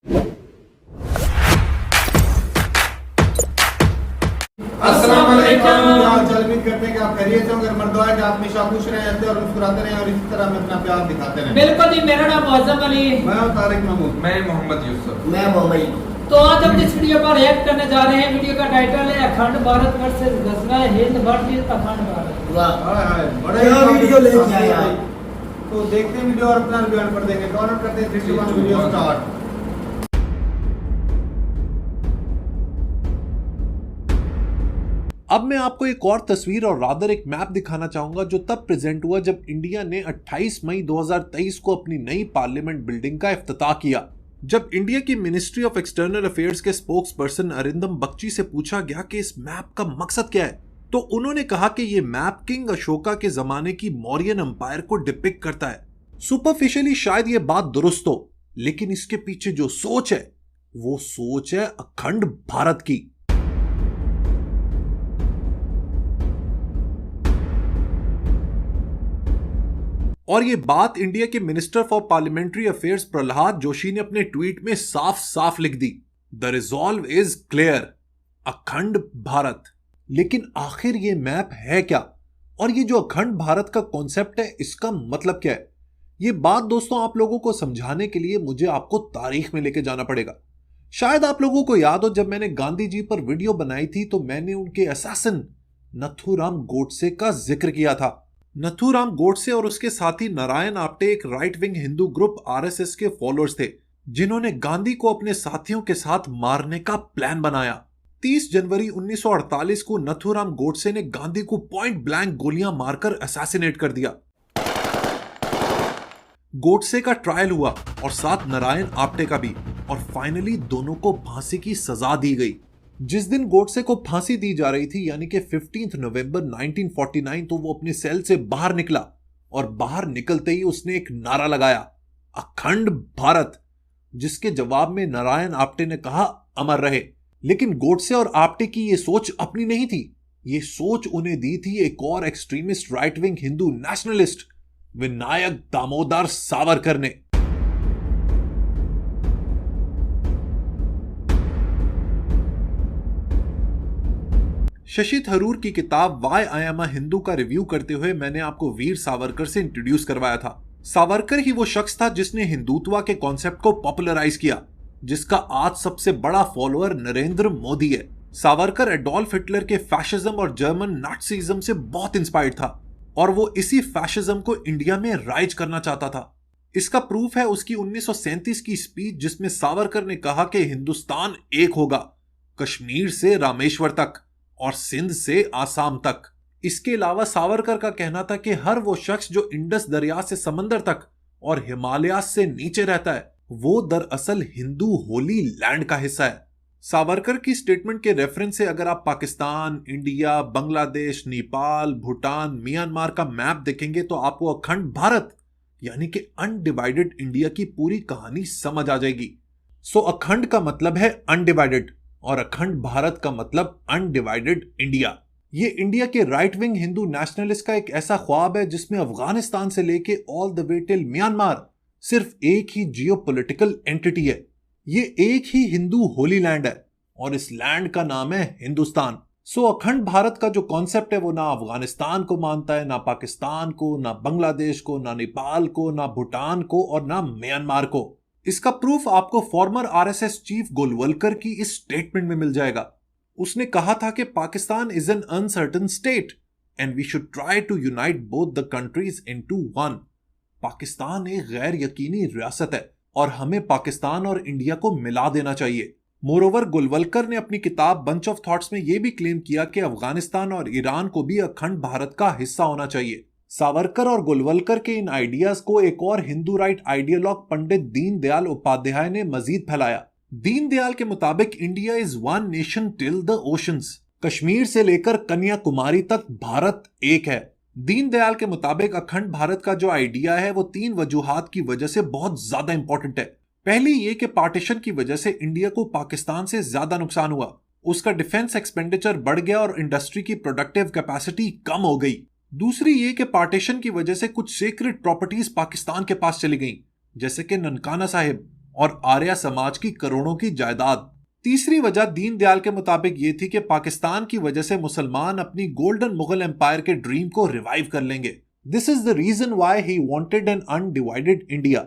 उम्मीद करते हैं कि आप खैरियत से होंगे। मर्दवा कि आप हमेशा खुश रहें और मुस्कुराते रहें और इसी तरह में अपना प्यार दिखाते रहें। बिल्कुल जी, मेरा नाम मुअज्जम अली, मैं हूं तारिक महमूद, मैं मोहम्मद यूसुफ, मैं मोहम्मद। तो आज हम जिस वीडियो पर रिएक्ट करने जा रहे हैं, वीडियो का टाइटल है अखंड भारत वर्सेस गजवा हिंद वर्सेस अखंड भारत। वाह, हाय हाय, बड़ा क्या वीडियो लेके आए आप। तो देखते हैं वीडियो और अपना रिव्यू पर देंगे। काउंट करते हैं 3 2 1 वीडियो स्टार्ट। अब मैं आपको एक और तस्वीर और रादर एक मैप दिखाना चाहूंगा जो तब प्रेजेंट हुआ जब इंडिया ने 28 मई 2023 को अपनी नई पार्लियामेंट बिल्डिंग का इफ्तिताह किया। जब इंडिया की मिनिस्ट्री ऑफ एक्सटर्नल अफेयर्स के स्पोक्स पर्सन अरिंदम बख्शी से पूछा गया कि इस मैप का मकसद क्या है, तो उन्होंने कहा कि यह मैप किंग अशोका के जमाने की मौर्यन एम्पायर को डिपिक्ट करता है। सुपरफिशियली शायद यह बात दुरुस्त हो, लेकिन इसके पीछे जो सोच है वो सोच है अखंड भारत की। और ये बात इंडिया के minister for parliamentary affairs Prahlad Joshi ने अपने ट्वीट में साफ साफ लिख दी। द रिजॉल्व इज क्लियर, अखंड भारत। लेकिन आखिर ये मैप है क्या, और ये जो अखंड भारत का कॉन्सेप्ट है इसका मतलब क्या है? ये बात दोस्तों आप लोगों को समझाने के लिए मुझे आपको तारीख में लेके जाना पड़ेगा। शायद आप लोगों को याद हो, जब मैंने गांधी जी पर वीडियो बनाई थी तो मैंने उनके असैसिन नथुराम गोडसे का जिक्र किया था। नथुराम गोडसे और उसके साथी नारायण आप्टे एक right wing Hindu group RSS के फॉलोअर्स थे, जिन्होंने गांधी को अपने साथियों के साथ मारने का प्लान बनाया। 30 जनवरी 1948 को नथुराम गोडसे ने गांधी को पॉइंट ब्लैंक गोलियां मारकर असैसिनेट कर दिया। गोडसे का ट्रायल हुआ और साथ नारायण आप्टे का भी, और फाइनली दोनों को फांसी की सजा दी गई। जिस दिन गोडसे को फांसी दी जा रही थी, यानी कि 15 नवंबर 1949, तो वो अपनी सेल से बाहर निकला और बाहर निकलते ही उसने एक नारा लगाया, अखंड भारत, जिसके जवाब में नारायण आप्टे ने कहा अमर रहे। लेकिन गोडसे और आप्टे की ये सोच अपनी नहीं थी, ये सोच उन्हें दी थी एक और extremist right wing Hindu nationalist Vinayak Damodar Savarkar ने। शशि थरूर की किताब why I am a Hindu का रिव्यू करते हुए मैंने आपको वीर सावरकर से इंट्रोड्यूस करवाया था। सावरकर ही वो शख्स था जिसने हिंदुत्व के कॉन्सेप्ट को पॉपुलराइज किया, जिसका आज सबसे बड़ा फॉलोअर नरेंद्र मोदी है। सावरकर एडोल्फ हिटलर के फैशिज्म और जर्मन नाट्सिज्म से बहुत इंस्पायर्ड था, और वो इसी फैशिज्म को इंडिया में राइज करना चाहता था। इसका प्रूफ है उसकी 1937 की स्पीच, जिसमें सावरकर ने कहा कि हिंदुस्तान एक होगा, कश्मीर से रामेश्वर तक और सिंध से आसाम तक। इसके अलावा सावरकर का कहना था कि हर वो शख्स जो इंडस दरिया से समंदर तक और हिमालय से नीचे रहता है, वो दरअसल हिंदू होली लैंड का हिस्सा है। सावरकर की स्टेटमेंट के रेफरेंस से अगर आप पाकिस्तान, इंडिया, बांग्लादेश, नेपाल, भूटान, म्यांमार का मैप देखेंगे तो आपको अखंड भारत यानी कि अनडिवाइडेड इंडिया की पूरी कहानी समझ आ जाएगी। सो अखंड का मतलब है अनडिवाइडेड और अखंड भारत का मतलब अनडिवाइडेड इंडिया। ये इंडिया के राइट विंग हिंदू नेशनलिस्ट का एक ऐसा ख्वाब है जिसमें अफगानिस्तान से लेके all the way till Myanmar सिर्फ एक ही जियोपॉलिटिकल एंटिटी है। ये एक ही हिंदू होली लैंड है और इस लैंड का नाम है हिंदुस्तान। सो अखंड भारत का जो कॉन्सेप्ट है वो ना अफगानिस्तान को मानता है, ना पाकिस्तान को, ना बांग्लादेश को, ना नेपाल को, ना भूटान को और ना म्यांमार को। इसका प्रूफ आपको फॉर्मर आरएसएस चीफ गोलवलकर की इस स्टेटमेंट में मिल जाएगा। उसने कहा था कि Pakistan is an uncertain state and we should try to unite both the countries into one. Pakistan एक गैर यकीनी रियासत है और हमें पाकिस्तान और इंडिया को मिला देना चाहिए। मोरोवर गोलवलकर ने अपनी किताब बंच ऑफ थॉट्स में यह भी क्लेम किया कि अफगानिस्तान और ईरान को भी अखंड भारत का हिस्सा होना चाहिए। सावरकर और गोलवलकर के इन आइडियाज को एक और हिंदू राइट आइडियोलॉग पंडित दीनदयाल उपाध्याय ने मजीद फैलाया। दीनदयाल के मुताबिक India is one nation till the oceans. Kashmir से लेकर कन्याकुमारी तक भारत एक है। दीनदयाल के मुताबिक अखंड भारत का जो आइडिया है वो 3 वजूहात की वजह से बहुत ज्यादा इंपॉर्टेंट है। पहली ये कि पार्टीशन की वजह से इंडिया को पाकिस्तान से ज्यादा नुकसान हुआ, उसका डिफेंस एक्सपेंडिचर बढ़ गया और इंडस्ट्री की प्रोडक्टिव कैपेसिटी कम हो गई। दूसरी ये कि पार्टीशन की वजह से कुछ सीक्रेट प्रॉपर्टीज पाकिस्तान के पास चली गईं, जैसे कि ननकाना साहिब और आर्या समाज की करोड़ों की जायदाद। तीसरी वजह दीनदयाल के मुताबिक ये थी कि पाकिस्तान की वजह से मुसलमान अपनी गोल्डन मुगल एम्पायर के ड्रीम को रिवाइव कर लेंगे। This is the reason why he wanted an undivided India.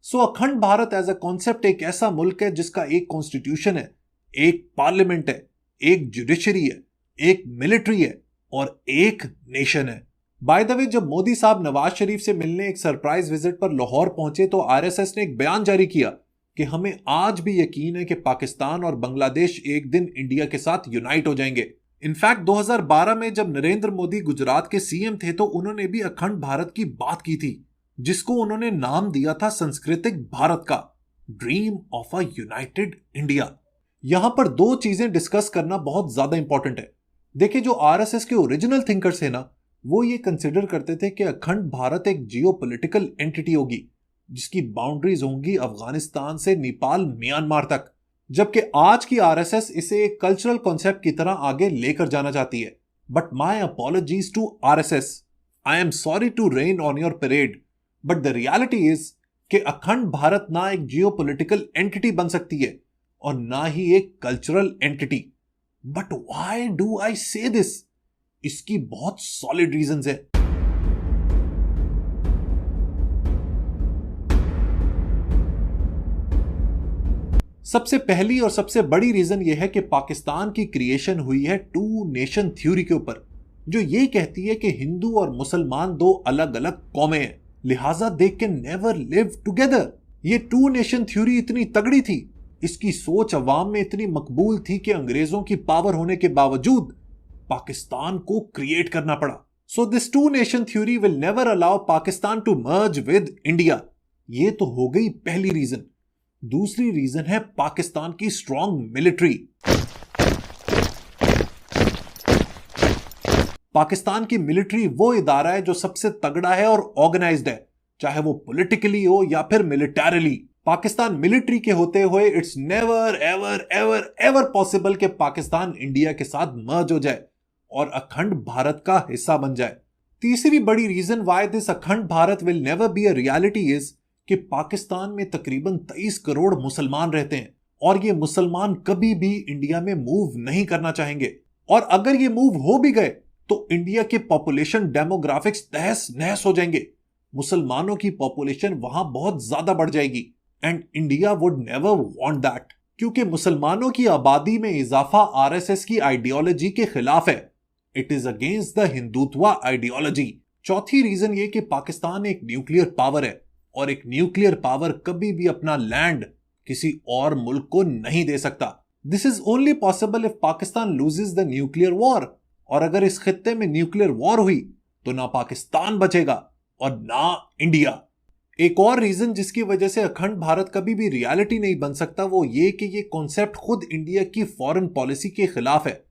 So Akhand Bharat as a concept एक ऐसा मुल्क है जिसका एक कॉन्स्टिट्यूशन है, एक पार्लियामेंट है, एक जुडिशरी है, एक मिलिट्री है और एक नेशन है। बाय द वे, जब मोदी साहब नवाज शरीफ से मिलने एक सरप्राइज विजिट पर लाहौर पहुंचे तो आरएसएस ने एक बयान जारी किया कि हमें आज भी यकीन है कि पाकिस्तान और बांग्लादेश एक दिन इंडिया के साथ यूनाइट हो जाएंगे। इनफैक्ट 2012 में जब नरेंद्र मोदी गुजरात के सीएम थे तो उन्होंने भी अखंड भारत की बात की थी, जिसको उन्होंने नाम दिया था सांस्कृतिक भारत का, dream of a United India. यहां पर दो चीजें डिस्कस करना बहुत ज्यादा इंपॉर्टेंट है। देखिए, जो आरएसएस के ओरिजिनल थिंकर्स है ना, वो ये कंसिडर करते थे कि अखंड भारत एक जियोपॉलिटिकल एंटिटी होगी जिसकी बाउंड्रीज होंगी अफगानिस्तान से नेपाल म्यांमार तक, जबकि आज की आरएसएस इसे एक कल्चरल कॉन्सेप्ट की तरह आगे लेकर जाना चाहती है। But my apologies to RSS, I am sorry to rain on your parade, but the reality is कि अखंड भारत ना एक जियोपॉलिटिकल एंटिटी बन सकती है और ना ही एक cultural entity. But why do I से दिस? इसकी बहुत सॉलिड रीजंस है। सबसे पहली और सबसे बड़ी रीजन यह है कि पाकिस्तान की क्रिएशन हुई है टू नेशन थ्योरी के ऊपर, जो ये कहती है कि हिंदू और मुसलमान दो अलग अलग कौमें हैं, लिहाजा they can never live together. ये टू नेशन थ्योरी इतनी तगड़ी थी, इसकी सोच अवाम में इतनी मकबूल थी कि अंग्रेजों की पावर होने के बावजूद पाकिस्तान को क्रिएट करना पड़ा। So this two nation theory will never allow Pakistan to merge with India. ये तो हो गई पहली रीजन। दूसरी रीजन है पाकिस्तान की स्ट्रॉन्ग मिलिट्री। पाकिस्तान की मिलिट्री वो इदारा है जो सबसे तगड़ा है और ऑर्गेनाइज्ड है, चाहे वो पॉलिटिकली हो या फिर मिलिटरीली। पाकिस्तान मिलिट्री के होते हुए it's never ever ever ever possible कि पाकिस्तान इंडिया के साथ मर्ज हो जाए और अखंड भारत का हिस्सा बन जाए। तीसरी बड़ी रीजन व्हाई दिस अखंड Bharat will never be a reality is कि पाकिस्तान में तकरीबन 23 करोड़ मुसलमान रहते हैं और ये मुसलमान कभी भी इंडिया में मूव नहीं करना चाहेंगे, और अगर ये मूव हो भी गए तो इंडिया के पॉपुलेशन डेमोग्राफिक्स तहस नहस हो जाएंगे। मुसलमानों की पॉपुलेशन वहां बहुत ज्यादा बढ़ जाएगी and India would never want that, क्योंकि मुसलमानों की आबादी में इजाफा आरएसएस की आइडियोलॉजी के खिलाफ है। It is against the Hindutva ideology. चौथी रीजन ये कि पाकिस्तान एक न्यूक्लियर पावर है और एक न्यूक्लियर पावर कभी भी अपना लैंड किसी और मुल्क को नहीं दे सकता। This is only possible if Pakistan loses the nuclear war, और अगर इस खित्ते में न्यूक्लियर वॉर हुई तो ना पाकिस्तान बचेगा और ना इंडिया। एक और रीजन जिसकी वजह से अखंड भारत कभी भी रियलिटी नहीं बन सकता वो ये कि ये कॉन्सेप्ट खुद इंडिया की फॉरेन पॉलिसी के खिलाफ है।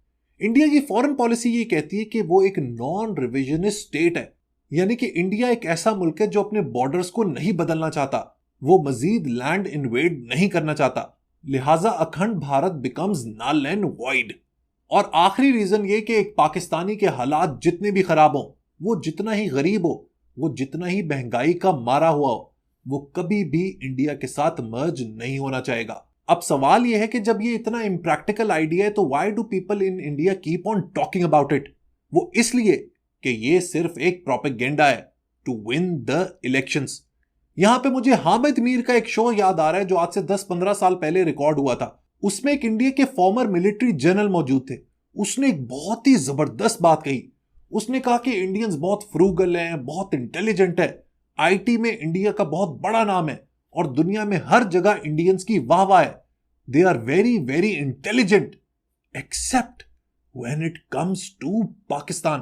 इंडिया की फॉरेन पॉलिसी ये कहती है कि वो एक नॉन रिविजनिस्ट स्टेट है, यानी कि इंडिया एक ऐसा मुल्क है जो अपने बॉर्डर्स को नहीं बदलना चाहता, वो मजीद लैंड इन्वेड नहीं करना चाहता, लिहाजा Akhand Bharat becomes null and void. और आखिरी रीजन ये कि एक पाकिस्तानी के हालात जितने भी खराब हो, वो जितना ही गरीब हो, वो जितना ही महंगाई का मारा हुआ हो, वो कभी भी इंडिया के साथ मर्ज नहीं होना चाहेगा। अब सवाल यह है कि जब ये इतना इम्प्रैक्टिकल आइडिया है तो why do people in India keep on talking about it? वो इसलिए कि ये सिर्फ एक प्रोपेगेंडा है टू विन द इलेक्शंस। यहां पे मुझे हामिद मीर का एक शो याद आ रहा है जो आज से 10-15 साल पहले रिकॉर्ड हुआ था। उसमें एक इंडिया के फॉर्मर मिलिट्री जनरल मौजूद थे। उसने एक बहुत ही जबरदस्त बात कही। उसने कहा कि इंडियंस बहुत फ्रूगल हैं, बहुत इंटेलिजेंट है, आईटी में इंडिया का बहुत बड़ा नाम है और दुनिया में हर जगह इंडियंस की वाह-वाह है। They are very very intelligent except when it comes to Pakistan.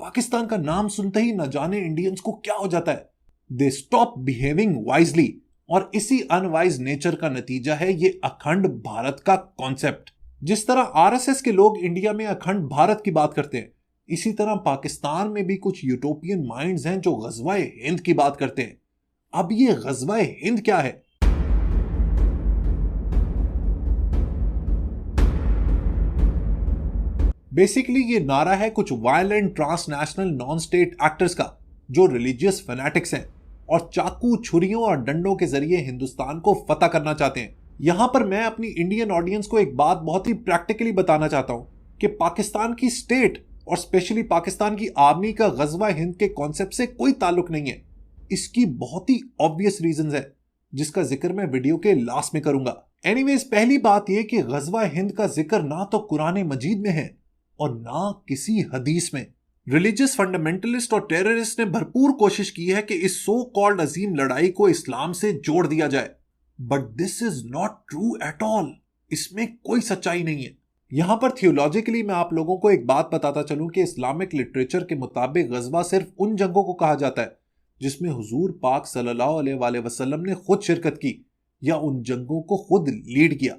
Pakistan का नाम सुनते ही न जाने इंडियंस को क्या हो जाता है, दे स्टॉप बिहेविंग वाइजली। और इसी अनवाइज नेचर का नतीजा है ये अखंड भारत का कॉन्सेप्ट। जिस तरह आरएसएस के लोग इंडिया में अखंड भारत की बात करते हैं, इसी तरह पाकिस्तान में भी कुछ यूटोपियन माइंड्स हैं जो गज़वाए हिंद की बात करते हैं। अब ये गज़वाए हिंद क्या है? बेसिकली ये नारा है कुछ violent transnational non state actors का जो रिलीजियस फैनेटिक्स हैं। और चाकू, छुरियों और डंडों के जरिए हिंदुस्तान को फतह करना चाहते हैं। यहां पर मैं अपनी इंडियन ऑडियंस को एक बात बहुत ही प्रैक्टिकली बताना चाहता हूं कि पाकिस्तान की स्टेट और स्पेशली पाकिस्तान की आर्मी का गजवा हिंद के कॉन्सेप्ट से कोई ताल्लुक नहीं है। इसकी बहुत ही ऑब्वियस रीजंस है जिसका जिक्र मैं वीडियो के लास्ट में करूंगा। एनीवेज, पहली बात यह कि गजवा हिंद का जिक्र ना तो कुरान मजीद में है और ना किसी हदीस में। रिलीजियस फंडामेंटलिस्ट और टेररिस्ट ने भरपूर कोशिश की है कि इस सो कॉल्ड अजीम लड़ाई को इस्लाम से जोड़ दिया जाए, but this is not true at all. इसमें कोई सच्चाई नहीं है। यहां पर थियोलॉजिकली मैं आप लोगों को एक बात बताता चलूं कि इस्लामिक लिटरेचर के मुताबिक गजवा सिर्फ उन जंगों को कहा जाता है जिसमें हुजूर पाक सल्लल्लाहु अलैहि वसल्लम ने खुद शिरकत की या उन जंगों को खुद लीड किया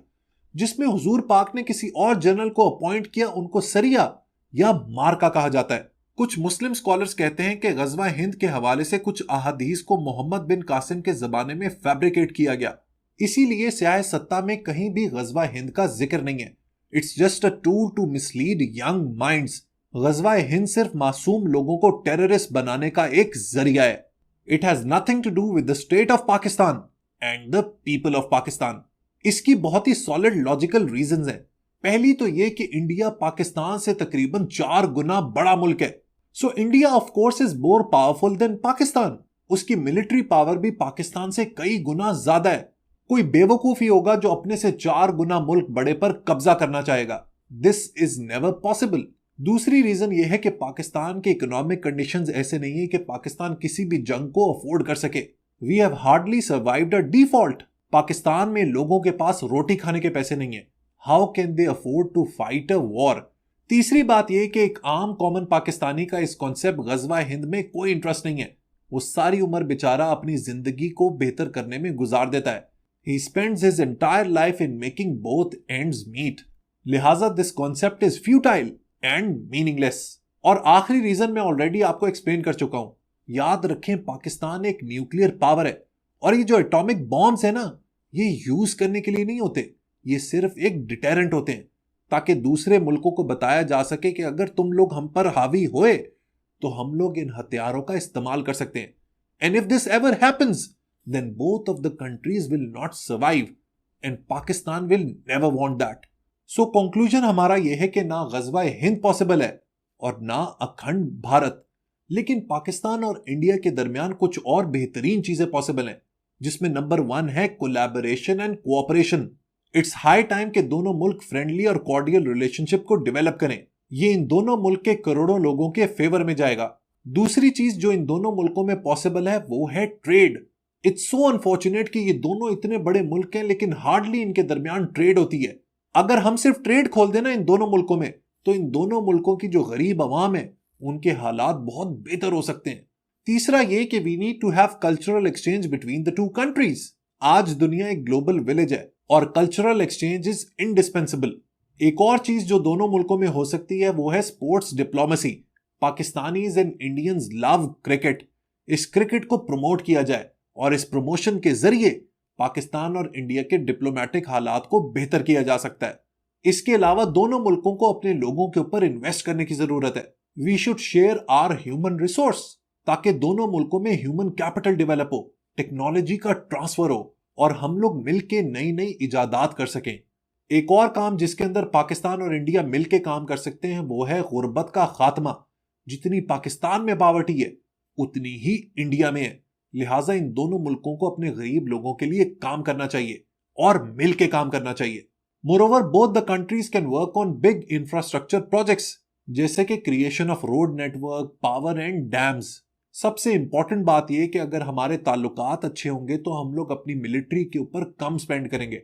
जिसमें हुजूर पाक ने किसी और जनरल को अपॉइंट किया, उनको सरिया या मार्का कहा जाता है। कुछ मुस्लिम स्कॉलर्स कहते हैं कि गजवा हिंद के हवाले से कुछ अहादीस को मोहम्मद बिन कासिम के जमाने में फैब्रिकेट किया गया, इसीलिए स्याह सत्ता में कहीं भी गजवा हिंद का जिक्र नहीं है। It's just a tool to mislead young minds. Ghazwa Hind सिर्फ मासूम लोगों को टेररिस्ट बनाने का एक जरिया है। It has nothing to do with the state of Pakistan and the people of Pakistan. इसकी बहुत ही सॉलिड लॉजिकल रीजंस हैं। पहली तो यह कि इंडिया पाकिस्तान से तकरीबन 4 गुना बड़ा मुल्क है। So India of course is more powerful than Pakistan. उसकी मिलिट्री पावर भी पाकिस्तान से कई गुना ज्यादा है। कोई बेवकूफ ही होगा जो अपने से 4 गुना मुल्क बड़े पर कब्जा करना चाहेगा। This is never possible. दूसरी रीजन यह है कि पाकिस्तान के इकोनॉमिक कंडीशंस ऐसे नहीं है कि पाकिस्तान किसी भी जंग को अफोर्ड कर सके। We have hardly survived a default. Pakistan में लोगों के पास रोटी खाने के पैसे नहीं है। How can they afford to fight a war? तीसरी बात यह कि एक आम कॉमन पाकिस्तानी का इस कॉन्सेप्ट गजवा हिंद में कोई इंटरेस्ट नहीं है। वो सारी उम्र बेचारा अपनी जिंदगी को बेहतर करने में गुजार देता है। He spends his entire life in making both ends meet. लिहाजा this concept is futile and meaningless. और आखिरी रीजन मैं ऑलरेडी आपको एक्सप्लेन कर चुका हूं। याद रखें, पाकिस्तान एक न्यूक्लियर पावर है और ये जो एटॉमिक बॉम्ब्स है ना, ये यूज करने के लिए नहीं होते, ये सिर्फ एक डिटेरेंट होते हैं ताकि दूसरे मुल्कों को बताया जा सके कि अगर तुम लोग हम पर हावी होए तो हम लोग इन हथियारों का इस्तेमाल कर सकते हैं। And if this ever happens then both of the countries will not survive and Pakistan will never want that. So conclusion हमारा यह है कि ना गजवा हिंद पॉसिबल है और ना अखंड भारत, लेकिन पाकिस्तान और इंडिया के दरमियान कुछ और बेहतरीन चीजें पॉसिबल हैं, जिसमें नंबर 1 है collaboration and cooperation. It's high time के दोनों मुल्क फ्रेंडली और कॉर्डियल रिलेशनशिप को डेवलप करें। ये इन दोनों मुल्क के करोड़ों लोगों के फेवर में जाएगा। दूसरी चीज जो इन दोनों मुल्कों में पॉसिबल है वो है ट्रेड। इट्स सो अनफॉर्चुनेट कि ये दोनों इतने बड़े मुल्क हैं लेकिन हार्डली इनके दरमियान ट्रेड होती है। अगर हम सिर्फ ट्रेड खोल देना इन दोनों मुल्कों में तो इन दोनों मुल्कों की जो गरीब अवाम है उनके हालात बहुत बेहतर हो सकते हैं। तीसरा ये कि we need to have cultural exchange between the two countries. आज दुनिया एक ग्लोबल विलेज है और कल्चरल एक्सचेंज इज इंडिस्पेंसिबल। एक और चीज जो दोनों मुल्कों में हो सकती है वो है sports diplomacy. Pakistanis and Indians love cricket. इस क्रिकेट को प्रमोट किया जाए और इस प्रमोशन के जरिए पाकिस्तान और इंडिया के डिप्लोमेटिक हालात को बेहतर किया जा सकता है। इसके अलावा दोनों मुल्कों को अपने लोगों के ऊपर इन्वेस्ट करने की जरूरत है। We should share our human resource ताकि दोनों मुल्कों में ह्यूमन कैपिटल डेवलप हो, टेक्नोलॉजी का ट्रांसफर हो और हम लोग मिलकर नई नई इजादात कर सकें। एक और काम जिसके अंदर पाकिस्तान और इंडिया मिलकर काम कर सकते हैं वो है गुर्बत का खात्मा। जितनी पाकिस्तान में पावर्टी है उतनी ही इंडिया में है। लिहाजा इन दोनों मुल्कों को अपने गरीब लोगों के लिए काम करना चाहिए और मिलकर काम करना चाहिए। Moreover both the countries can work on big infrastructure projects जैसे कि creation of road network, power and dams. सबसे इंपॉर्टेंट बात यह कि अगर हमारे ताल्लुकात अच्छे होंगे तो हम लोग अपनी मिलिट्री के ऊपर कम स्पेंड करेंगे।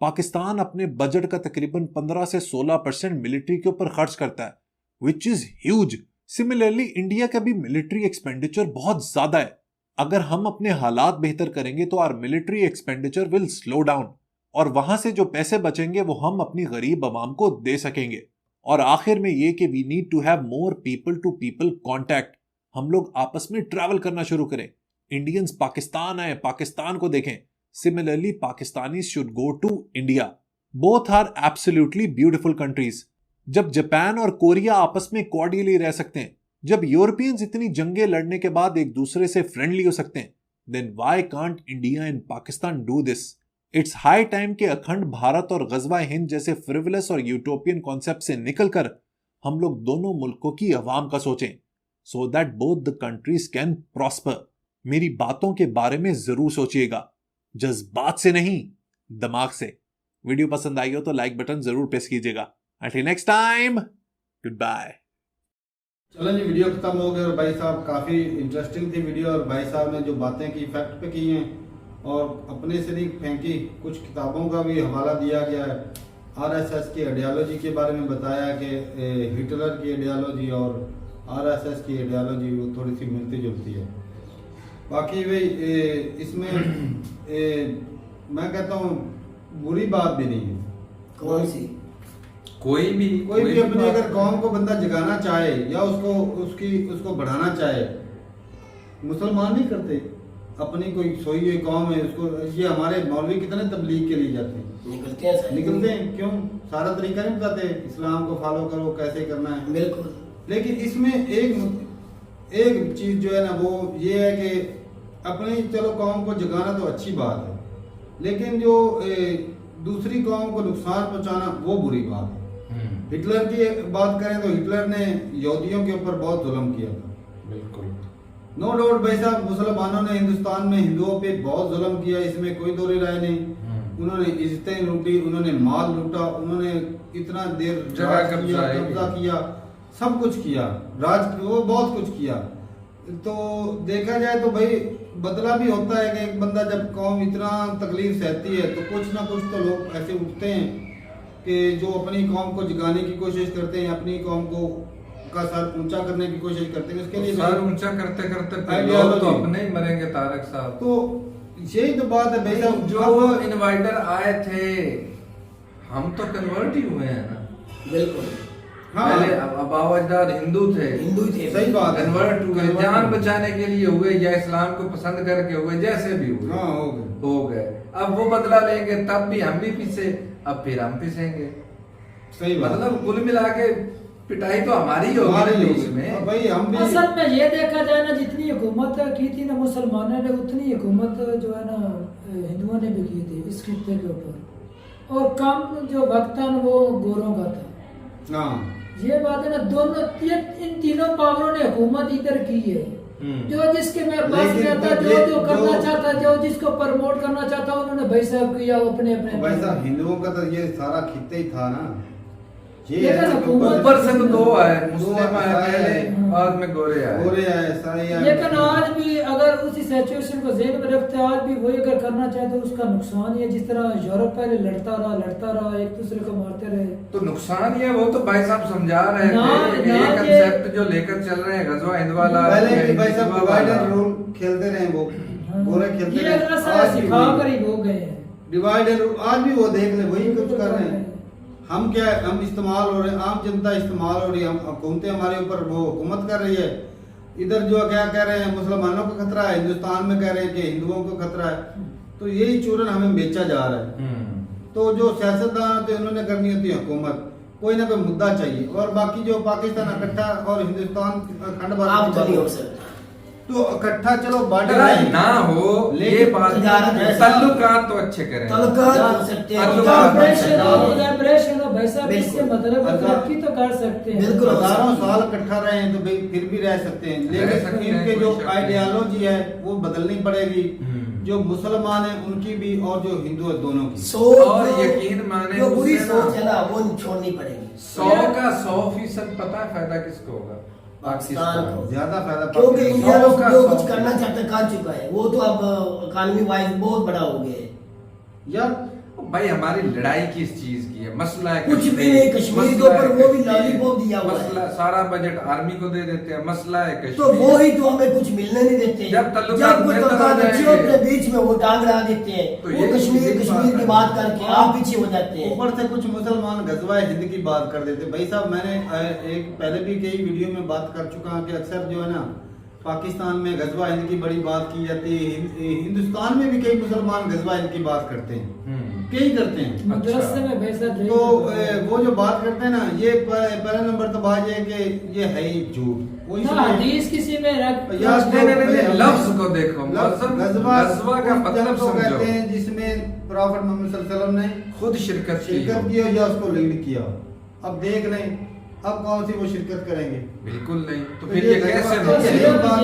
पाकिस्तान अपने बजट का तकरीबन 15 से 16% मिलिट्री के ऊपर खर्च करता है, which is huge. Similarly India का भी मिलिट्री एक्सपेंडिचर बहुत ज्यादा है। अगर हम अपने हालात बेहतर करेंगे तो our military expenditure will slow down और वहां से जो पैसे बचेंगे वो हम अपनी गरीब आवाम को दे सकेंगे। और आखिर में ये कि we need to have more people to people contact. हम लोग आपस में ट्रैवल करना शुरू करें। इंडियंस पाकिस्तान आए, पाकिस्तान को देखें। Similarly Pakistani should go to India. Both are absolutely beautiful countries. जब जापान और कोरिया आपस में कॉर्डियली रह सकते हैं, जब यूरोपियंस इतनी जंगें लड़ने के बाद एक दूसरे से फ्रेंडली हो सकते हैं, then why can't India and Pakistan do this? It's high time कि अखंड भारत और गजवा हिंद जैसे फ्रिवलस और यूटोपियन कॉन्सेप्ट से निकलकर हम लोग दोनों मुल्कों की अवाम का सोचें, so that both the countries can prosper. मेरी बातों के बारे में जरूर सोचिएगा, जज्बात से नहीं, दिमाग से। वीडियो पसंद आई हो तो लाइक बटन जरूर प्रेस कीजिएगा। Until next time, goodbye. चलो जी, वीडियो खत्म हो गया और भाई साहब काफ़ी इंटरेस्टिंग थी वीडियो, और भाई साहब ने जो बातें की फैक्ट पे की हैं और अपने से नहीं फेंकी, कुछ किताबों का भी हवाला दिया गया है। आरएसएस की आइडियालॉजी के बारे में बताया कि हिटलर की आइडियालॉजी और आरएसएस की आइडियालॉजी वो थोड़ी सी मिलती जुलती है। बाकी भाई इसमें मैं कहता हूँ बुरी बात भी नहीं है। कौन सी? कोई भी अपनी अगर कौम को बंदा जगाना चाहे या उसको बढ़ाना चाहे, मुसलमान नहीं करते, अपनी कोई सोई हुई कौम है उसको, ये हमारे मौलवी कितने तबलीग के लिए जाते हैं, निकलते हैं, क्यों? सारा तरीका नहीं बताते इस्लाम को फॉलो करो कैसे करना है। बिल्कुल। लेकिन इसमें एक चीज जो है ना वो ये है कि अपनी चलो कौम को जगाना तो अच्छी बात है, लेकिन जो दूसरी कौम को नुकसान पहुंचाना वो बुरी बात है। हिटलर की बात करें तो हिटलर ने यहूदियों के ऊपर बहुत जुल्म किया था। बिल्कुल, नो डाउट भाई साहब, मुसलमानों ने हिंदुस्तान में हिंदुओं पे बहुत जुल्म किया, इसमें कोई दो राय नहीं। उन्होंने इज्जतें लूटी, उन्होंने माल लूटा, उन्होंने इतना देर कब्जा किया, सब कुछ किया, वो बहुत कुछ किया। तो देखा जाए तो भाई बदला भी होता है कि एक बंदा जब कौम इतना तकलीफ सहती है तो कुछ ना कुछ तो लोग ऐसे उठते हैं कि जो अपनी कौम को जगाने की कोशिश करते हैं, अपनी कौम को का सर ऊंचा करने की कोशिश करते हैं। उसके लिए सर ऊंचा करते करते लोग तो अपने ही मरेंगे तारक साहब। तो यही तो बात है भाई साहब, जो इनवाइटर आए थे हम तो कन्वर्ट ही हुए हैं ना। बिल्कुल। हाँ। पहले अबावजदार हिंदू थे, सही बात है, कन्वर्ट हुए, जान बचाने के लिए हुए या इस्लाम को पसंद करके हुए, जैसे भी हुए। हाँ, हो गए। अब वो बदला लेंगे, तब भी हम भी पीछे, अब फिर हम पीसेंगे। सही बात। मतलब कुल मिला के पिटाई तो हमारी होगी इसमें। भाई हम भी असल में ये देखा जाए ना, जितनी हुकूमत की थी ना मुसलमानों ने, उतनी हुकूमत जो है ना हिंदुओं ने भी की थी इस खित्ते के ऊपर, और कम जो वक्त था वो गोरों का था। हाँ, ये बात है ना, दोनों इन तीनों पावरों ने हुकूमत इधर की है। जो जिसके में बस में था, जो करना चाहता, जो जिसको प्रमोट करना चाहता, उन्होंने भाई साहब किया अपने भाई साहब। हिंदुओं का तो ये सारा खित्ते ही था ना, ये ऊपर से तो दो आए, मुस्लिम आए पहले, बाद में गोरे आए, सारे आए। लेकिन आज भी अगर उसी सिचुएशन को ज़हन में रखते हैं, आज भी वही अगर करना चाहे तो उसका नुकसान ही है। जिस तरह यूरोप पहले लड़ता रहा, एक दूसरे को मारते रहे, तो नुकसान ही है। वो तो भाई साहब समझा रहे थे, ये कंसेप्ट जो लेकर चल रहे हैं गजवा हिंद वाला, पहले भाई साहब डिवाइड एंड रूल खेलते रहे, वो गोरे खेलते रहे, ये सिखा कर ही हो गए हैं डिवाइड एंड रूल। आज भी वो देख ले, वही कुछ कर रहे हैं। हम क्या, हम इस्तेमाल हो रहे हैं, आम जनता इस्तेमाल हो रही है, हम हुकूमतें हमारे ऊपर वो हुकूमत कर रही है। इधर जो क्या कह रहे हैं, मुसलमानों को खतरा है, हिंदुस्तान में कह रहे हैं कि हिंदुओं को खतरा है। तो यही चूरन हमें बेचा जा रहा है। तो जो सियासतदान होते हैं उन्होंने करनी होती है हुकूमत, कोई ना कोई मुद्दा चाहिए, और बाकी जो पाकिस्तान इकट्ठा और हिंदुस्तान खंड तो इकट्ठा चलो बॉर्डर ना हो, ये बात ताल्लुकात तो अच्छे करें, मतलब तरक्की तो कर सकते हैं। बिल्कुल, हजारों साल इकट्ठा रहे हैं तो भाई फिर भी रह सकते हैं, लेकिन इनके जो आइडियालॉजी है वो बदलनी पड़ेगी। जो मुसलमान है उनकी भी और जो हिंदू है दोनों की सोच, और यकीन माने जो बुरी सोच है ना वो छोड़नी पड़ेगी। 100 का 100% पता है फायदा किसको होगा? पाकिस्तान को ज्यादा फायदा, क्योंकि इंडिया जो कुछ करना चाहता कर चुका है, वो तो अब इकॉनमी वाइज बहुत बड़ा हो गया है यार। भाई हमारी लड़ाई किस चीज की है? मसला है कुछ भी नहीं, कश्मीर के ऊपर वो भी लॉलीपॉप दिया हुआ मसला, सारा बजट आर्मी को दे देते हैं। मसला है कश्मीर, तो वो ही तो हमें कुछ मिलने नहीं देते। जब अपने बीच में वो टांग लगा देते हैं, तो वो कश्मीर की बात करके आप पीछे हो जाते हैं। ऊपर से कुछ मुसलमान गजवा हिंद की बात कर देते। भाई साहब, मैंने एक पहले भी कई वीडियो में बात कर चुका हूं कि अक्सर जो है ना पाकिस्तान में गजवा हिंद की बड़ी बात की जाती है, हिंदुस्तान में भी कई मुसलमान गजवा हिंद की बात करते हैं, कई करते हैं। मदरसे में वैसा तो वो जो बात करते हैं ना, ये पहला नंबर तो बात ये है कि ये है ही झूठ। वो ना हदीस किसी में नहीं, लफ्ज को देखो, गजवा का मतलब समझो कहते हैं जिसमें प्रॉफेट मोहम्मद सल्लल्लाहु अलैहि वसल्लम ने खुद शिरकत की या उसको लीड किया। अब देख लें अब कौन सी वो शिरकत करेंगे, बिल्कुल नहीं। तो फिर ये कैसे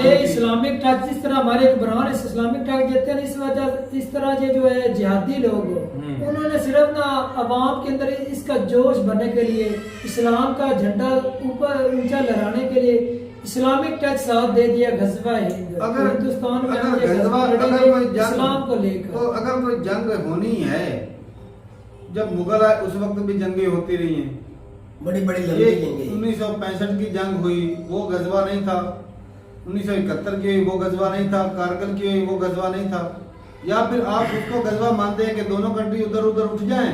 ये इस्लामिक टच, जिस तरह हमारे एक ब्रांड इस्लामिक टच देते हैं, इस वजह इस तरह ये जो है जिहादी लोग उन्होंने सिर्फ ना अवाम के अंदर इसका जोश भरने के लिए, इस्लाम का झंडा ऊपर ऊंचा लहराने के लिए इस्लामिक टच साथ दे दिया गजवा हिंद। अगर हिंदुस्तान में अगर कोई इस्लाम को लेकर, तो अगर कोई जंग होनी है, जब मुगल आए उस वक्त भी जंगें होती रही हैं, बड़ी बड़ी ये लंबी जंगें। 1965 की जंग हुई वो गजवा नहीं था, 1971 की हुई वो गजवा नहीं था, कारगिल की हुई वो गजवा नहीं था। या फिर आप उसको गजवा मानते हैं कि दोनों कंट्री उधर उधर उठ जाएं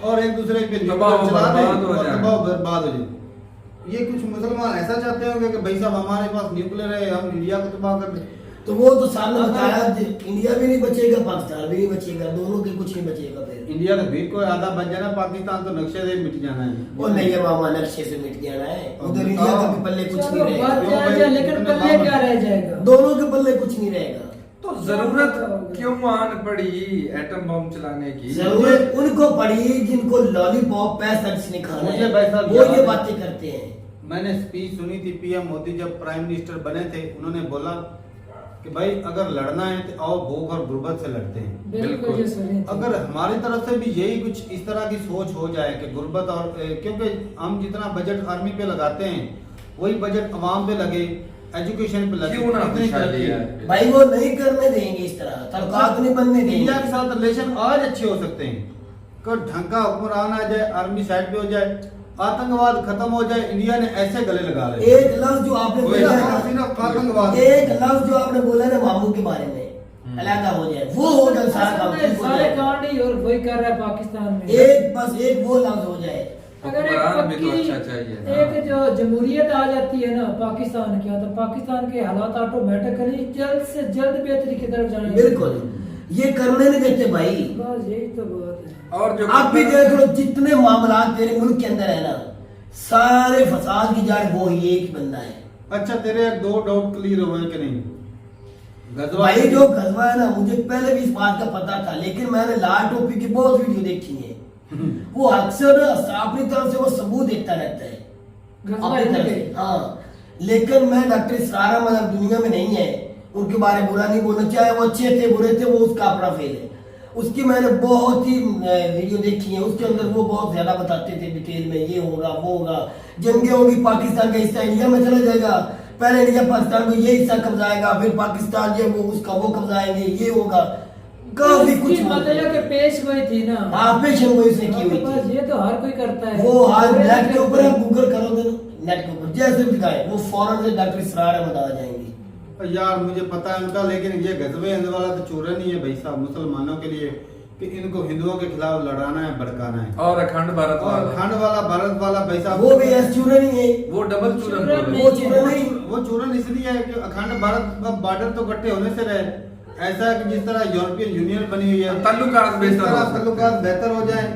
और एक दूसरे पे तबाह चला दें बर्बाद हो और जाए। तबाह बर्बाद हो जाए। ये कुछ मुसलमान ऐसा चाहते होंगे कि भाई साहब हमारे पास न्यूक्लियर है, हम इंडिया को तबाह कर दें। तो वो तो सामने बताया, इंडिया भी नहीं बचेगा, पाकिस्तान भी नहीं बचेगा, दोनों के कुछ नहीं बचेगा। फिर इंडिया तो फिर कोई आधा बच जाना, पाकिस्तान तो नक्शे से मिट जाना है। वो नहीं है मामा, नक्शे से मिट जाना है। उधर इंडिया का भी पल्ले कुछ नहीं चलो रहेगा, बात जायज है, लेकिन पल्ले क्या रह जाएगा? दोनों के पल्ले कुछ नहीं रहेगा। तो जरूरत क्यों आन पड़ी एटम बम चलाने की? जरूरत उनको पड़ी जिनको लॉलीपॉप पैसा जिसने खाना मुझे है, भाई साहब वो याद ये है। बातें करते हैं। मैंने स्पीच सुनी थी पीएम मोदी जब प्राइम मिनिस्टर बने थे, उन्होंने बोला कि भाई अगर लड़ना है तो आओ भूख और गुर्बत से लड़ते हैं। बिल्कुल ये सही है। अगर हमारी तरफ से भी यही कुछ इस तरह की सोच हो जाए कि गुर्बत और क्योंकि हम जितना बजट आर्मी पे लगाते हैं वही बजट अवाम पे लगे, एजुकेशन पे लगे, क्यों ना कितनी खुशहाली तरक्की है। है? भाई वो नहीं करने देंगे, इस तरह तलकात नहीं बनने इंडिया के देंगे। साथ रिलेशन आज अच्छे हो सकते हैं, कोई ढंग का हुक्मरान आ जाए, आर्मी साइड पे हो जाए, आतंकवाद खत्म हो जाए, इंडिया ने ऐसे गले लगा ले। एक लफ्ज जो आपने बोला ना, सिर्फ आतंकवाद, एक लफ्ज जो आपने बोला ना मामू के बारे में, अलग हो जाए, वो हो जाए सारा काम ठीक हो सारे जाए। कांड ही और वही कर रहा है पाकिस्तान में। एक बस एक वो लफ्ज हो जाए। अगर एक हुक्मरान भी तो पक्की अच्छा चाहिए ना। एक जो जमहूरियत आ जाती है ना पाकिस्तान के, तो पाकिस्तान के हालात ऑटोमेटिकली जल्द से जल्द बेहतरी की तरफ जाएंगे। बिल्कुल ये करने नहीं देते भाई। बस यही तो बात है। और जो आप भी देख लो जितने मामला तेरे मुल्क के अंदर है ना, सारे फसाद की जड़ वो ही एक ही बंदा है। अच्छा तेरे दो डाउट क्लियर हुए कि नहीं? गजवा भाई जो गजवा है ना, मुझे पहले भी इस बात का पता था, लेकिन मैंने लाल टोपी की बहुत वीडियो देखी है। वो अक्सर अपनी तरफ से वो सबूत देता रहता है गजवा अपनी तरफ से। हाँ, लेकिन मैं डॉक्टर इसरार अहमद अब दुनिया में नहीं है, उनके बारे में बुरा नहीं बोलना, चाहे वो अच्छे थे बुरे थे, वो उसका अपना फेल है। उसकी मैंने बहुत ही वीडियो देखी है, उसके अंदर वो बहुत ज्यादा बताते थे डिटेल में, ये होगा वो होगा, जंगे होगी, पाकिस्तान का हिस्सा इंडिया में चला जाएगा, पहले इंडिया पाकिस्तान को ये हिस्सा कब्जाएगा, फिर पाकिस्तान ये वो उसका वो कब्जाएंगे, ये होगा, काफी कुछ मतलब के पेश हुई थी ना। हाँ, पेशन वही से की हुई बस थी। ये तो हर कोई करता है। वो हाल नेट के ऊपर आप गूगल करोगे ना, नेट के ऊपर जैसे भी दिखाए वो फौरन से डॉक्टर इसरार अहमद आ जाएंगे। यार मुझे पता है उनका, लेकिन ये गजबे हिंद वाला तो चूरन ही है भाई साहब मुसलमानों के लिए कि इनको हिंदुओं के खिलाफ लड़ाना है, भड़काना है। और अखंड भारत और वाला अखंड वाला भारत वाला भाई साहब वो भी ऐसे चूरन ही है। वो डबल चूरन चूरन बोले। वो चूरन नहीं, वो चूरन इसलिए है कि अखंड भारत का बॉर्डर तो इकट्ठे होने से रहे, ऐसा है कि जिस तरह यूरोपियन यूनियन बनी हुई है, ताल्लुकात इस बेहतर हो तरह सकते हैं। ताल्लुकात बेहतर हो जाए,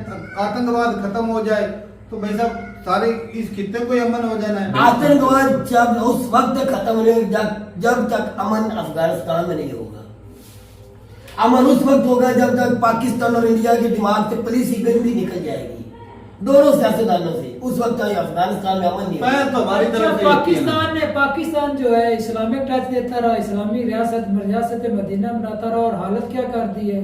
आतंकवाद खत्म हो जाए, तो भाई साहब सारे इस खित्ते को अमन हो जाना है। आतंकवाद जब उस वक्त खत्म नहीं होगा जब तक अमन अफगानिस्तान में नहीं होगा। अमन उस वक्त होगा जब तक पाकिस्तान और इंडिया के दिमाग से पुलिस की गंदी निकल जाएगी, दोनों सियासतदानों से। उस वक्त अफगानिस्तान में अमन नहीं मैं तो हमारी अच्छा, तरफ से पाकिस्तान जो है इस्लामिक टच देता रहा, इस्लामी रियासत मदीना बनाता रहा, और हालत क्या कर दी है,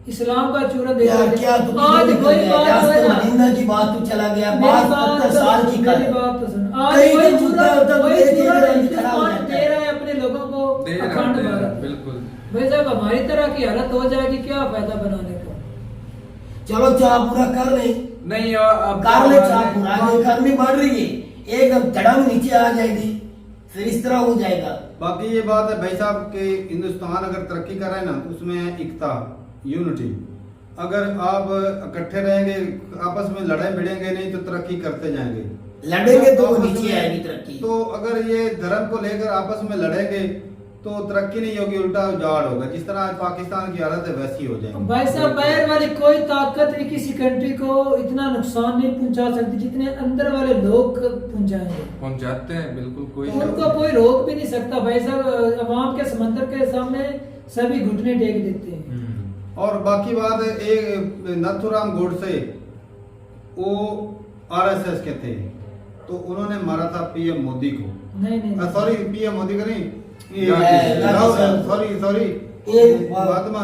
इस्लाम का चूरन दे यार क्या तू आज वही बात है ना। मदीना की बात तू चला गया, मेरी बात बात 70 साल की कर। मेरी बात तो सुन, आज कहीं वही तो मुद्दा होता है, वही एक एक चूरन रंग खड़ा हो हिंदुस्तान जाता दे है। रहा है अपने लोगों को दे अखंड रहे हैं, भारत। बिल्कुल। भाई साहब हमारी तरह की हालत हो जाएगी, क्या फायदा बनाने का? चलो चाह पूरा कर ले, नहीं और अब कर ले चाह पूरा, ये गर्मी बढ़ रही है, एकदम धड़ाम नीचे आ जाएगी, फिर इस तरह हो जाएगा। बाकी ये बात है भाई साहब कि हिंदुस्तान अगर तरक्की कर रहा है ना तो उसमें है एकता, यूनिटी। अगर आप इकट्ठे रहेंगे, आपस में लड़ाई भिड़ेंगे नहीं तो तरक्की करते जाएंगे, लड़ेंगे तो आपस नीचे में- आएगी तरक्की। तो अगर ये धर्म को लेकर आपस में लड़ेंगे तो तरक्की नहीं होगी, उल्टा उजाड़ होगा। जिस तरह आज पाकिस्तान की हालत है वैसी हो जाएगी। भाई साहब बाहर वाली कोई ताकत भी किसी कंट्री को इतना नुकसान नहीं पहुंचा सकती जितने अंदर वाले लोग पहुंचाएंगे, पहुंचाते हैं बिल्कुल। कोई उनको कोई रोक भी नहीं सकता भाई साहब। अवाम के समंदर के सामने सभी घुटने टेक देते हैं। और बाकी बात है, एक नथुराम गोडसे वो आरएसएस के थे, तो उन्होंने मारा था पीएम मोदी को। नहीं सॉरी पीएम मोदी को नहीं, सॉरी महात्मा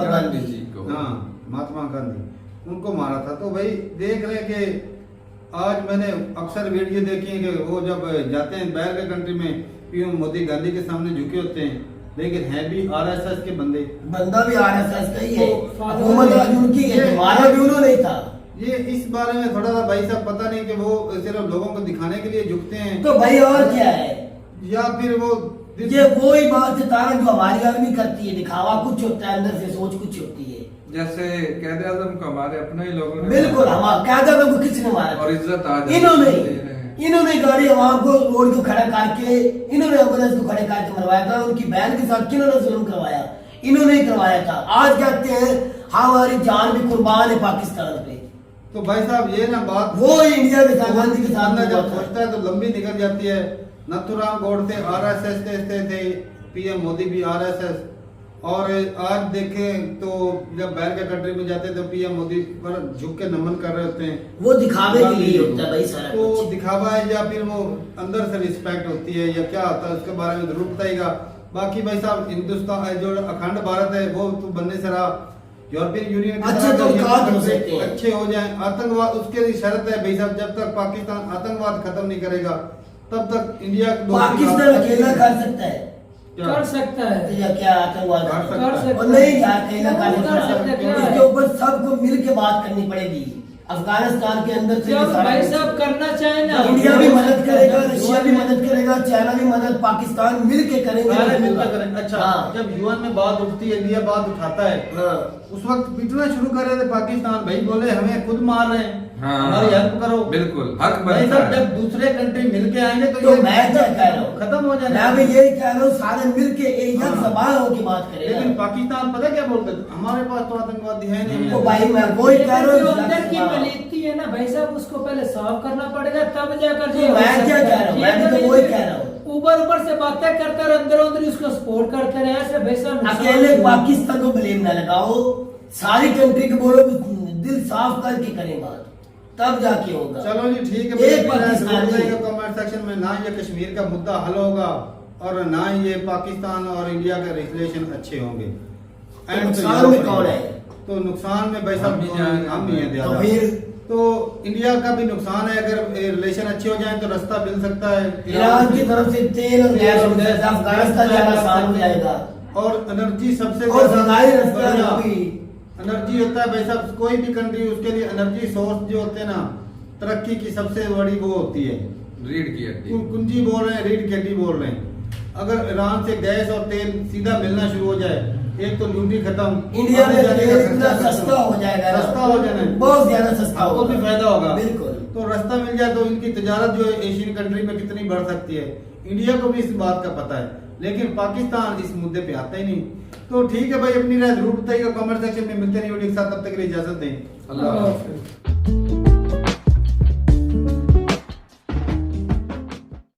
गांधी जी को। हाँ महात्मा गांधी, उनको मारा था। तो भाई देख रहे कि आज मैंने अक्सर वीडियो देखी है कि वो जब जाते हैं बाहर के कंट्री में, पीएम मोदी गांधी के सामने झुके होते हैं, लेकिन है भी आरएसएस के बंदा भी आरएसएस का ही है। तो हुकूमत आज उनकी है, हमारा भी उन्होंने ही था। ये इस बारे में थोड़ा सा भाई साहब पता नहीं कि वो सिर्फ लोगों को दिखाने के लिए झुकते हैं, तो भाई और क्या है, या फिर वो ये वही बात है तारक जो हमारी आर्मी करती है, दिखावा कुछ होता है, अंदर से सोच कुछ होती है। जैसे कैद आजम को हमारे अपने ही लोगों ने बिल्कुल, हम कैद आजम को किसने मारा और इज्जत आ जाती है। इन्होंने गाड़ी आवाम को रोड को खड़ा करके, इन्होंने एम्बुलेंस को खड़े करके मरवाया था। उनकी बहन के साथ किन्होंने जुल्म करवाया, इन्होंने ही करवाया था। आज कहते हैं हमारी जान भी कुर्बान है पाकिस्तान पे। तो भाई साहब ये ना बात वो इंडिया के साथ गांधी के साथ जब सोचता है तो लंबी निकल जाती है। नथुराम गोडसे आरएसएस के थे, पीएम मोदी भी आरएसएस। और आज देखें तो जब बाहर के कंट्री में जाते हैं तो पीएम मोदी पर झुक के नमन कर रहे होते हैं। वो दिखावे के लिए होता है भाई सारा तो कुछ। दिखावा है या फिर वो अंदर से रिस्पेक्ट होती है या क्या होता है, उसके बारे में जरूर बताइएगा। बाकी भाई साहब हिंदुस्तान जो अखंड भारत है वो तो बनने से रहा, यूरोपियन यूनियन की अच्छे तो विकास हो सकते हैं, अच्छे हो जाए। आतंकवाद उसके लिए शर्त है भाई साहब, जब तक पाकिस्तान आतंकवाद खत्म नहीं करेगा तब तक इंडिया पाकिस्तान अकेला कर सकता है, कर सकता है या क्या आतंकवाद कर सकता कर है। सकता और नहीं यार अकेला कर कर सकता है, क्या है? इसके ऊपर सबको मिल के बात करनी पड़ेगी। अफगानिस्तान के अंदर से जब सारा भाई कुछ- साहब करना चाहे ना, इंडिया भी मदद करेगा, रशिया भी मदद करेगा, चाइना भी मदद, पाकिस्तान मिल के करेंगे। सारे मिलकर करें। अच्छा हाँ। जब यूएन में बात उठती है, इंडिया बात उठाता है, हाँ। उस वक्त पिटना शुरू कर रहे थे पाकिस्तान। भाई बोले हमें खुद मार रहे हैं, हाँ। हमारी हेल्प करो। बिल्कुल हक भाई बनता साहब है। जब दूसरे कंट्री मिलके आएंगे तो तो ये मैं क्या कह रहा हूँ, खत्म हो जाएगा। मैं भी यही कह रहा हूँ, सारे मिल के एक हाँ। जबान होकर बात लेकिन करेगा। पाकिस्तान पता क्या बोलते थे, हमारे पास तो आतंकवादी है नहीं। तो भाई मैं वही कह रहा जो हूँ, अंदर की हाँ। पलीती है ना भाई साहब, उसको पहले साफ करना पड़ेगा तब जाकर तो मैं क्या कह रहा हूँ, मैं भी तो वही कह रहा हूँ। ऊपर से बातें करते रहे, अंदर अंदर उसको सपोर्ट करते रहे, ऐसे भाई साहब अकेले पाकिस्तान को ब्लेम न लगाओ, सारी कंट्री को बोलो दिल साफ करके करें बात, तब जाके होगा। चलो जी ठीक है। एक पाकिस्तान कमेंट सेक्शन में ना ये कश्मीर का मुद्दा हल होगा और ना ये पाकिस्तान और इंडिया के रिलेशन अच्छे होंगे। तो नुकसान में कौन है? तो नुकसान में भाई साहब हम ही हैं तो ज्यादा। फिर तो इंडिया का भी नुकसान है, अगर रिलेशन अच्छे हो जाएं तो रास्ता मिल सकता है। ईरान की तरफ से तेल और गैस हो जाए, अफगानिस्तान जाना आसान हो जाएगा। और एनर्जी सबसे और फिजाई रास्ता होगी। एनर्जी होता है भाई साहब, कोई भी कंट्री उसके लिए एनर्जी सोर्स जो होते हैं ना, तरक्की की सबसे बड़ी वो होती है। रीढ़ की हड्डी। कुंजी बोल रहे हैं, रीढ़ की हड्डी बोल रहे हैं। अगर ईरान से गैस और तेल सीधा मिलना शुरू हो जाए, एक तो लूटी खत्म, इंडिया में आने जाने का तेल इतना खर्चा सस्ता हो जाएगा ना, सस्ता हो जाना है। बहुत ज्यादा सस्ता आपको होगा, भी फायदा होगा। बिल्कुल। तो रास्ता मिल जाए तो इनकी तजारत जो है एशियन कंट्री में कितनी बढ़ सकती है, इंडिया को भी इस बात का पता है, लेकिन पाकिस्तान इस मुद्दे पे आता ही नहीं। तो ठीक है भाई, अपनी राय जरूर बताइएगा कमेंट सेक्शन में। मिलते नहीं वीडियो के साथ, तब तक के लिए इजाजत दें। अल्लाह हाफ़िज़।